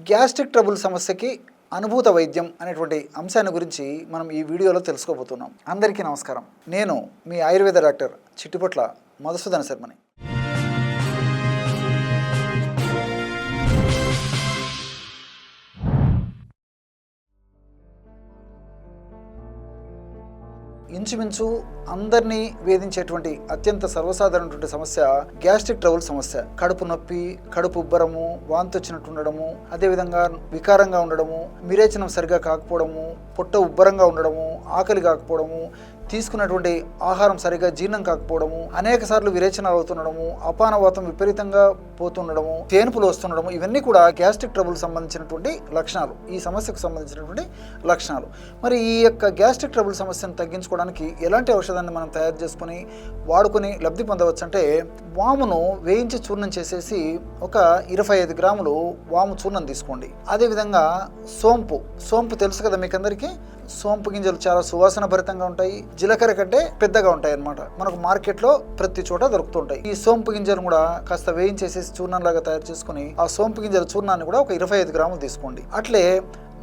Gastric trouble సమస్యకి అనుభూత వైద్యం అనేటువంటి అంశాన్ని గురించి మనం ఈ వీడియోలో తెలుసుకోబోతున్నాం. అందరికీ నమస్కారం. నేను మీ ఆయుర్వేద డాక్టర్ చిట్టిపొట్ల మధుసూదన శర్మని. ఇంచుమించు అందరినీ వేధించేటువంటి అత్యంత సర్వసాధారణటువంటి సమస్య గ్యాస్ట్రిక్ ట్రబుల్ సమస్య. కడుపు నొప్పి, కడుపు ఉబ్బరము, వాంతి వచ్చినట్టు ఉండడము, అదేవిధంగా వికారంగా ఉండడము, విరేచనం సరిగా కాకపోవడము, పొట్ట ఉబ్బరంగా ఉండడము, ఆకలి కాకపోవడము, తీసుకున్నటువంటి ఆహారం సరిగా జీర్ణం కాకపోవడము, అనేక సార్లు విరేచనాలు అవుతుండడము, అపానవాతం విపరీతంగా పోతుండడము, తేనుపులు వస్తుండడము, ఇవన్నీ కూడా గ్యాస్ట్రిక్ ట్రబుల్ సంబంధించినటువంటి లక్షణాలు, ఈ సమస్యకు సంబంధించినటువంటి లక్షణాలు. మరి ఈ యొక్క గ్యాస్ట్రిక్ ట్రబుల్ సమస్యను తగ్గించుకోవడానికి ఎలాంటి ఔషధాన్ని మనం తయారు చేసుకుని వాడుకొని లబ్ధి పొందవచ్చు అంటే, వామును వేయించి చూర్ణం చేసేసి ఒక 25 గ్రాములు వాము చూర్ణం తీసుకోండి. అదేవిధంగా సోంపు తెలుసు కదా మీకు అందరికీ. సోంపు గింజలు చాలా సువాసన భరితంగా ఉంటాయి, జీలకర్ర కంటే పెద్దగా ఉంటాయి అన్నమాట. మనకు మార్కెట్లో ప్రతి చోట దొరుకుతుంటాయి. ఈ సోంపు గింజలు కూడా కాస్త వేయించేసేసి చూర్ణంలాగా తయారు చేసుకుని ఆ సోంపు గింజల చూర్ణాన్ని కూడా ఒక 25 గ్రాములు తీసుకోండి. అట్లే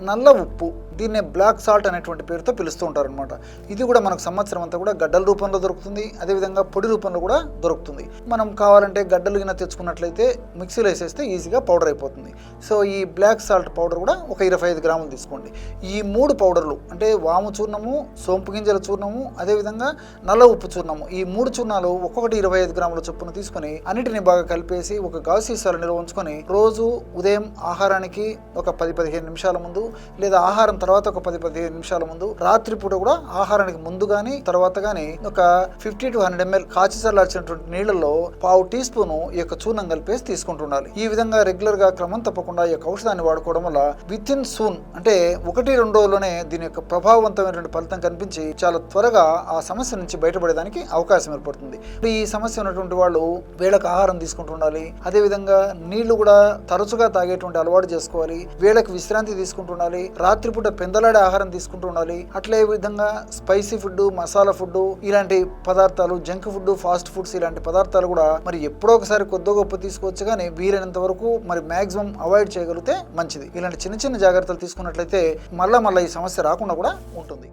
నల్ల ఉప్పు, దీన్నే బ్లాక్ సాల్ట్ అనేటువంటి పేరుతో పిలుస్తూ ఉంటారు అనమాట. ఇది కూడా మనకు సంవత్సరం అంతా కూడా గడ్డల రూపంలో దొరుకుతుంది, అదేవిధంగా పొడి రూపంలో కూడా దొరుకుతుంది. మనం కావాలంటే గడ్డలు గిన్నె తెచ్చుకున్నట్లయితే మిక్సీలో వేసేస్తే ఈజీగా పౌడర్ అయిపోతుంది. సో ఈ బ్లాక్ సాల్ట్ పౌడర్ కూడా ఒక 25 గ్రాములు తీసుకోండి. ఈ 3 పౌడర్లు అంటే వాము చూర్ణము, సోంపు గింజల చూర్ణము, అదేవిధంగా నల్ల ఉప్పు చూర్ణము, ఈ 3 చూర్ణాలు ఒక్కొక్కటి 25 గ్రాముల చొప్పున తీసుకొని అన్నిటిని బాగా కలిపేసి ఒక గాజు సీసాలో నిల్వ ఉంచుకొని రోజు ఉదయం ఆహారానికి ఒక 10-15 నిమిషాల ముందు, లేదా ఆహారం తర్వాత ఒక 10-15 నిమిషాల ముందు, రాత్రిపూట కూడా ఆహారానికి ముందు కానీ తర్వాత కానీ ఒక 50 to 100 ml కాచి చల్లార్చినటువంటి నీళ్లలో పావు టీ స్పూను ఈ యొక్క చూర్ణం కలిపేసి తీసుకుంటుండాలి. ఈ విధంగా రెగ్యులర్ గా క్రమం తప్పకుండా ఈ యొక్క ఔషధాన్ని వాడుకోవడం వల్ల విత్ ఇన్ సూన్ అంటే 1-2 రోజుల్లోనే దీని యొక్క ప్రభావవంతమైనటువంటి ఫలితం కనిపించి చాలా త్వరగా ఆ సమస్య నుంచి బయటపడేదానికి అవకాశం ఏర్పడుతుంది. ఈ సమస్య ఉన్నటువంటి వాళ్ళు వేళకు ఆహారం తీసుకుంటుండాలి, అదేవిధంగా నీళ్లు కూడా తరచుగా తాగేటువంటి అలవాటు చేసుకోవాలి, వేళకు విశ్రాంతి తీసుకుంటుండాలి, రాత్రిపూట పెందలాడే ఆహారం తీసుకుంటూ ఉండాలి. అట్లే విధంగా స్పైసీ ఫుడ్, మసాలా ఫుడ్, ఇలాంటి పదార్థాలు, జంక్ ఫుడ్, ఫాస్ట్ ఫుడ్స్, ఇలాంటి పదార్థాలు కూడా మరి ఎప్పుడో ఒకసారి కొద్ది గొప్ప తీసుకోవచ్చు, కానీ వీలైనంత వరకు మరి మాక్సిమం అవాయిడ్ చేయగలిగితే మంచిది. ఇలాంటి చిన్న చిన్న జాగ్రత్తలు తీసుకున్నట్లయితే మళ్ళా ఈ సమస్య రాకుండా కూడా ఉంటుంది.